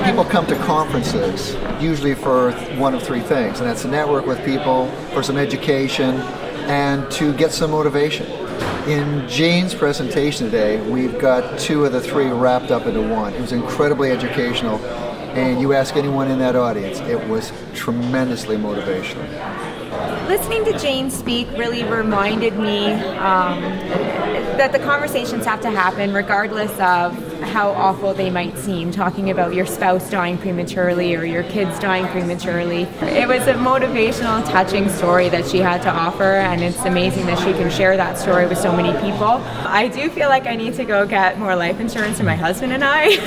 people come to conferences usually for one of three things, and that's to network with people, for some education, and to get some motivation. In Jane's presentation today, we've got two of the three wrapped up into one. It was incredibly educational, and you ask anyone in that audience, it was tremendously motivational. Listening to Jane speak really reminded me that the conversations have to happen regardless of how awful they might seem, talking about your spouse dying prematurely or your kids dying prematurely. It was a motivational, touching story that she had to offer, and it's amazing that she can share that story with so many people. I do feel like I need to go get more life insurance for my husband and I.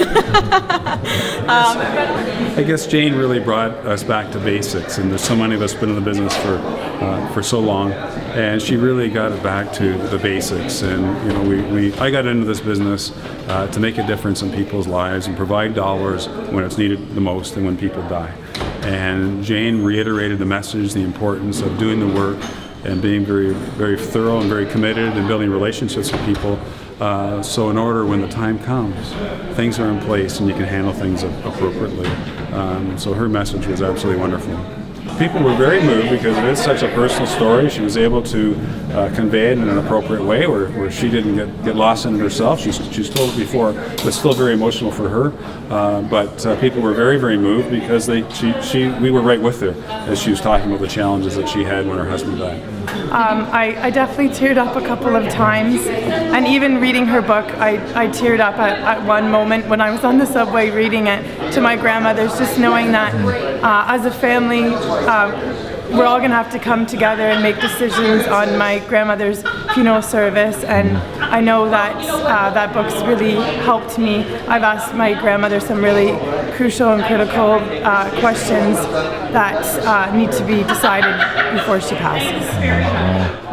I guess Jane really brought us back to basics, and there's so many of us been in the business for so long, and she really got it back to the basics. And I got into this business to make a difference in people's lives and provide dollars when it's needed the most and when people die. And Jane reiterated the message, the importance of doing the work and being very, very thorough and very committed and building relationships with people. So in order, when the time comes, things are in place and you can handle things appropriately. So her message was absolutely wonderful. People were very moved because it is such a personal story. She was able to convey it in an appropriate way where she didn't get lost in it herself. She's told it before, but still very emotional for her. But people were very, very moved because we were right with her as she was talking about the challenges that she had when her husband died. I definitely teared up a couple of times, and even reading her book, I teared up at one moment when I was on the subway reading it to my grandmother's, just knowing that as a family, we're all going to have to come together and make decisions on my grandmother's funeral service, and I know that that book's really helped me. I've asked my grandmother some really crucial and critical questions that need to be decided before she passes.